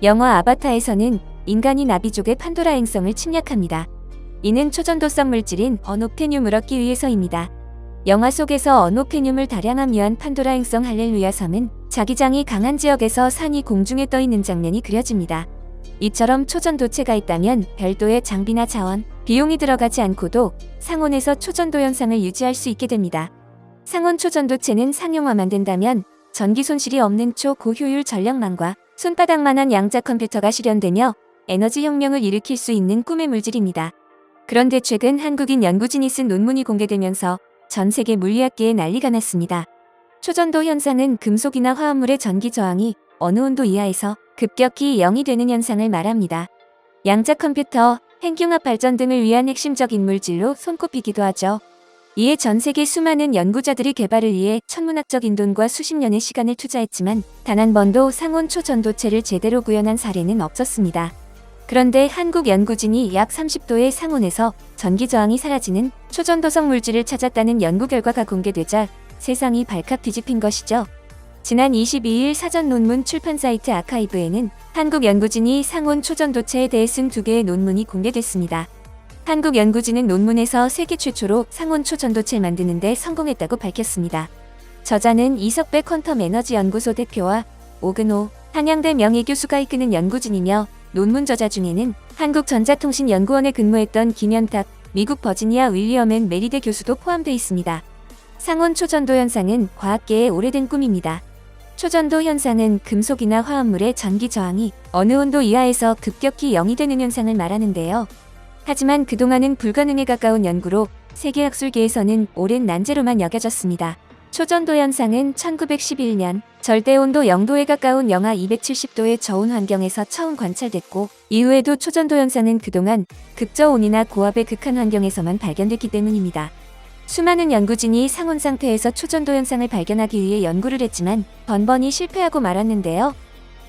영화 아바타에서는 인간이 나비족의 판도라 행성을 침략합니다. 이는 초전도성 물질인 어노페늄을 얻기 위해서입니다. 영화 속에서 어노페늄을 다량 함유한 판도라 행성 할렐루야 섬은 자기장이 강한 지역에서 산이 공중에 떠 있는 장면이 그려집니다. 이처럼 초전도체가 있다면 별도의 장비나 자원, 비용이 들어가지 않고도 상온에서 초전도 현상을 유지할 수 있게 됩니다. 상온 초전도체는 상용화만 된다면 전기 손실이 없는 초고효율 전력망과 손바닥만한 양자 컴퓨터가 실현되며 에너지 혁명을 일으킬 수 있는 꿈의 물질입니다. 그런데 최근 한국인 연구진이 쓴 논문이 공개되면서 전 세계 물리학계에 난리가 났습니다. 초전도 현상은 금속이나 화합물의 전기 저항이 어느 온도 이하에서 급격히 0이 되는 현상을 말합니다. 양자 컴퓨터, 핵융합 발전 등을 위한 핵심적인 물질로 손꼽히기도 하죠. 이에 전 세계 수많은 연구자들이 개발을 위해 천문학적인 돈과 수십 년의 시간을 투자했지만 단 한 번도 상온 초전도체를 제대로 구현한 사례는 없었습니다. 그런데 한국 연구진이 약 30도의 상온에서 전기 저항이 사라지는 초전도성 물질을 찾았다는 연구 결과가 공개되자 세상이 발칵 뒤집힌 것이죠. 지난 22일 사전 논문 출판 사이트 아카이브에는 한국 연구진이 상온 초전도체에 대해 쓴 2개의 논문이 공개됐습니다. 한국 연구진은 논문에서 세계 최초로 상온 초전도체를 만드는 데 성공했다고 밝혔습니다. 저자는 이석배 퀀텀 에너지 연구소 대표와 오근호 한양대 명예교수가 이끄는 연구진이며 논문 저자 중에는 한국전자통신연구원에 근무했던 김현탁, 미국 버지니아 윌리엄 앤 메리대 교수도 포함되어 있습니다. 상온 초전도 현상은 과학계의 오래된 꿈입니다. 초전도 현상은 금속이나 화합물의 전기 저항이 어느 온도 이하에서 급격히 0이 되는 현상을 말하는데요. 하지만 그동안은 불가능에 가까운 연구로 세계학술계에서는 오랜 난제로만 여겨졌습니다. 초전도 현상은 1911년 절대온도 0도에 가까운 영하 270도의 저온 환경에서 처음 관찰됐고 이후에도 초전도 현상은 그동안 극저온이나 고압의 극한 환경에서만 발견됐기 때문입니다. 수많은 연구진이 상온 상태에서 초전도 현상을 발견하기 위해 연구를 했지만 번번이 실패하고 말았는데요.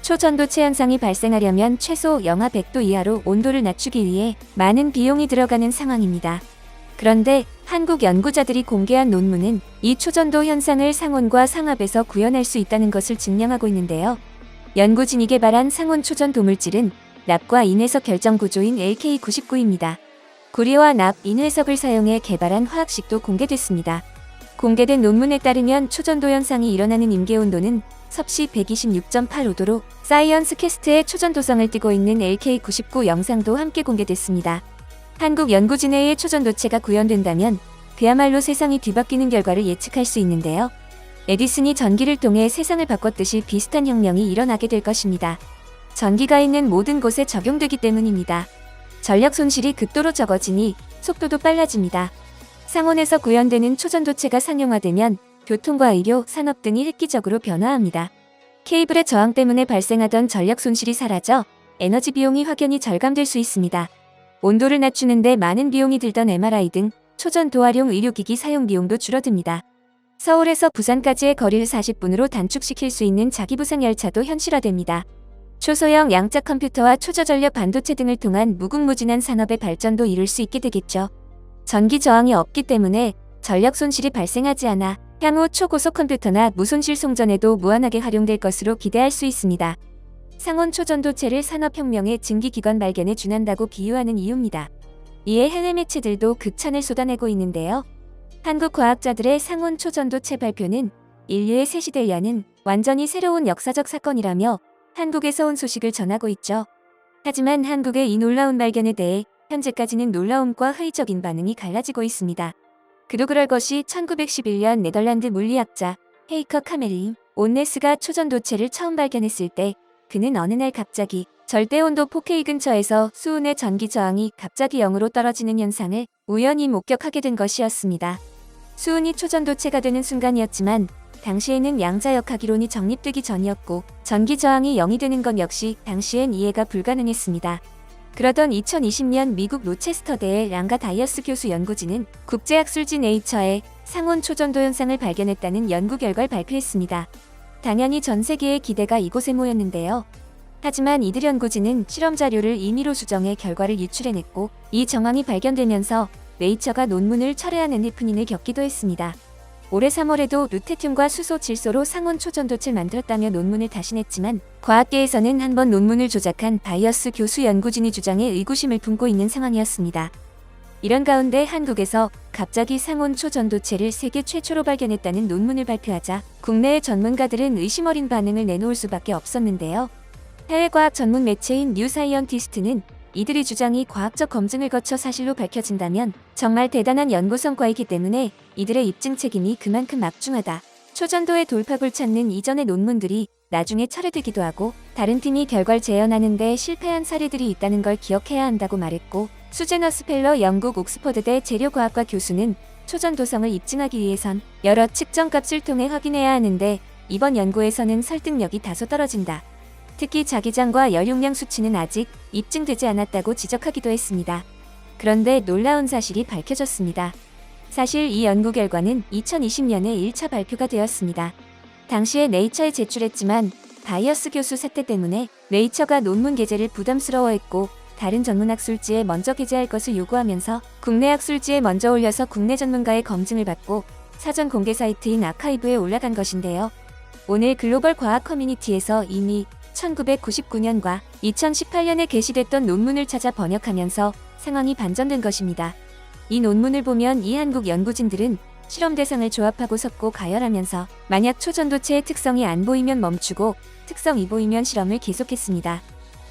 초전도체 현상이 발생하려면 최소 영하 100도 이하로 온도를 낮추기 위해 많은 비용이 들어가는 상황입니다. 그런데 한국 연구자들이 공개한 논문은 이 초전도 현상을 상온과 상압에서 구현할 수 있다는 것을 증명하고 있는데요. 연구진이 개발한 상온 초전 도물질은 납과 인회석 결정 구조인 LK99입니다. 구리와 납, 인회석을 사용해 개발한 화학식도 공개됐습니다. 공개된 논문에 따르면 초전도 현상이 일어나는 임계온도는 섭씨 126.85도로 사이언스 캐스트의 초전도성을 띠고 있는 LK99 영상도 함께 공개됐습니다. 한국 연구진의 초전도체가 구현된다면 그야말로 세상이 뒤바뀌는 결과를 예측할 수 있는데요. 에디슨이 전기를 통해 세상을 바꿨듯이 비슷한 혁명이 일어나게 될 것입니다. 전기가 있는 모든 곳에 적용되기 때문입니다. 전력 손실이 극도로 적어지니 속도도 빨라집니다. 상온에서 구현되는 초전도체가 상용화되면 교통과 의료, 산업 등이 획기적으로 변화합니다. 케이블의 저항 때문에 발생하던 전력 손실이 사라져 에너지 비용이 확연히 절감될 수 있습니다. 온도를 낮추는데 많은 비용이 들던 MRI 등 초전 도하용 의료기기 사용 비용도 줄어듭니다. 서울에서 부산까지의 거리를 40분으로 단축시킬 수 있는 자기부상 열차도 현실화됩니다. 초소형 양자 컴퓨터와 초저전력 반도체 등을 통한 무궁무진한 산업의 발전도 이룰 수 있게 되겠죠. 전기 저항이 없기 때문에 전력 손실이 발생하지 않아 향후 초고속 컴퓨터나 무손실 송전에도 무한하게 활용될 것으로 기대할 수 있습니다. 상온 초전도체를 산업혁명의 증기기관 발견에 준한다고 비유하는 이유입니다. 이에 해외 매체들도 극찬을 쏟아내고 있는데요. 한국 과학자들의 상온 초전도체 발표는 인류의 새 시대를 여는 완전히 새로운 역사적 사건이라며 한국에서 온 소식을 전하고 있죠. 하지만 한국의 이 놀라운 발견에 대해 현재까지는 놀라움과 회의적인 반응이 갈라지고 있습니다. 그도 그럴 것이 1911년 네덜란드 물리학자 헤이커 카멜린 온네스가 초전도체를 처음 발견했을 때 그는 어느 날 갑자기 절대온도 4K 근처에서 수은의 전기 저항이 갑자기 0으로 떨어지는 현상을 우연히 목격하게 된 것이었습니다. 수은이 초전도체가 되는 순간이었지만 당시에는 양자역학 이론이 정립되기 전이었고 전기 저항이 0이 되는 건 역시 당시엔 이해가 불가능했습니다. 그러던 2020년 미국 로체스터대의 랑가 다이어스 교수 연구진은 국제학술지 네이처에 상온 초전도 현상을 발견했다는 연구 결과를 발표했습니다. 당연히 전 세계의 기대가 이곳에 모였는데요. 하지만 이들 연구진은 실험 자료를 임의로 수정해 결과를 유출해냈고 이 정황이 발견되면서 네이처가 논문을 철회하는 해프닝을 겪기도 했습니다. 올해 3월에도 루테튬과 수소, 질소로 상온 초전도체를 만들었다며 논문을 다시 냈지만 과학계에서는 한 번 논문을 조작한 바이어스 교수 연구진이 주장에 의구심을 품고 있는 상황이었습니다. 이런 가운데 한국에서 갑자기 상온 초전도체를 세계 최초로 발견했다는 논문을 발표하자 국내의 전문가들은 의심 어린 반응을 내놓을 수밖에 없었는데요. 해외 과학 전문 매체인 뉴사이언티스트는 이들의 주장이 과학적 검증을 거쳐 사실로 밝혀진다면 정말 대단한 연구 성과이기 때문에 이들의 입증 책임이 그만큼 막중하다. 초전도의 돌파구를 찾는 이전의 논문들이 나중에 철회되기도 하고 다른 팀이 결과를 재현하는데 실패한 사례들이 있다는 걸 기억해야 한다고 말했고, 수제너 스펠러 영국 옥스퍼드대 재료과학과 교수는 초전도성을 입증하기 위해선 여러 측정값을 통해 확인해야 하는데 이번 연구에서는 설득력이 다소 떨어진다. 특히 자기장과 열용량 수치는 아직 입증되지 않았다고 지적하기도 했습니다. 그런데 놀라운 사실이 밝혀졌습니다. 사실 이 연구 결과는 2020년에 1차 발표가 되었습니다. 당시에 네이처에 제출했지만 바이어스 교수 사태 때문에 네이처가 논문 게재를 부담스러워했고 다른 전문 학술지에 먼저 게재할 것을 요구하면서 국내 학술지에 먼저 올려서 국내 전문가의 검증을 받고 사전 공개 사이트인 아카이브에 올라간 것인데요. 오늘 글로벌 과학 커뮤니티에서 이미 1999년과 2018년에 게시됐던 논문을 찾아 번역하면서 상황이 반전된 것입니다. 이 논문을 보면 이 한국 연구진들은 실험 대상을 조합하고 섞고 가열하면서 만약 초전도체의 특성이 안 보이면 멈추고 특성이 보이면 실험을 계속했습니다.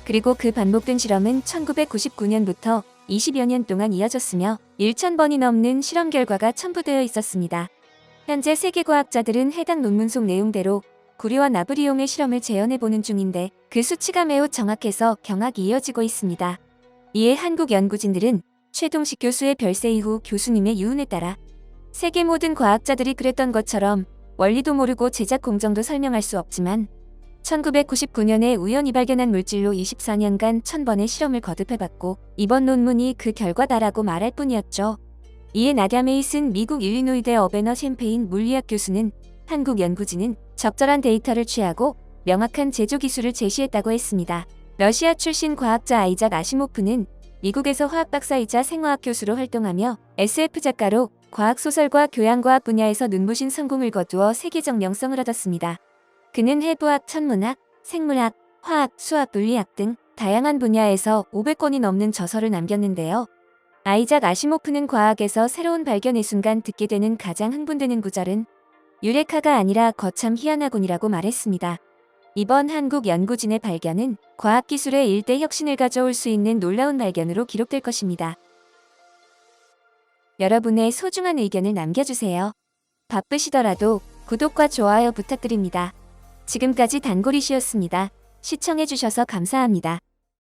그리고 그 반복된 실험은 1999년부터 20여 년 동안 이어졌으며 1,000번이 넘는 실험 결과가 첨부되어 있었습니다. 현재 세계 과학자들은 해당 논문 속 내용대로 구리와 나브리용의 실험을 재현해보는 중인데 그 수치가 매우 정확해서 경악이 이어지고 있습니다. 이에 한국 연구진들은 최동식 교수의 별세 이후 교수님의 유언에 따라 세계 모든 과학자들이 그랬던 것처럼 원리도 모르고 제작 공정도 설명할 수 없지만 1999년에 우연히 발견한 물질로 24년간 1,000번의 실험을 거듭해봤고 이번 논문이 그 결과다라고 말할 뿐이었죠. 이에 나디아 메이슨 미국 일리노이대 어베너 캠페인 물리학 교수는 한국 연구진은 적절한 데이터를 취하고 명확한 제조 기술을 제시했다고 했습니다. 러시아 출신 과학자 아이작 아시모프는 미국에서 화학 박사이자 생화학 교수로 활동하며 SF 작가로 과학소설과 교양과학 분야에서 눈부신 성공을 거두어 세계적 명성을 얻었습니다. 그는 해부학, 천문학, 생물학, 화학, 수학, 물리학 등 다양한 분야에서 500권이 넘는 저서를 남겼는데요. 아이작 아시모프는 과학에서 새로운 발견의 순간 듣게 되는 가장 흥분되는 구절은 유레카가 아니라 거참 희한하군이라고 말했습니다. 이번 한국 연구진의 발견은 과학기술의 일대 혁신을 가져올 수 있는 놀라운 발견으로 기록될 것입니다. 여러분의 소중한 의견을 남겨주세요. 바쁘시더라도 구독과 좋아요 부탁드립니다. 지금까지 단골이시였습니다. 시청해주셔서 감사합니다.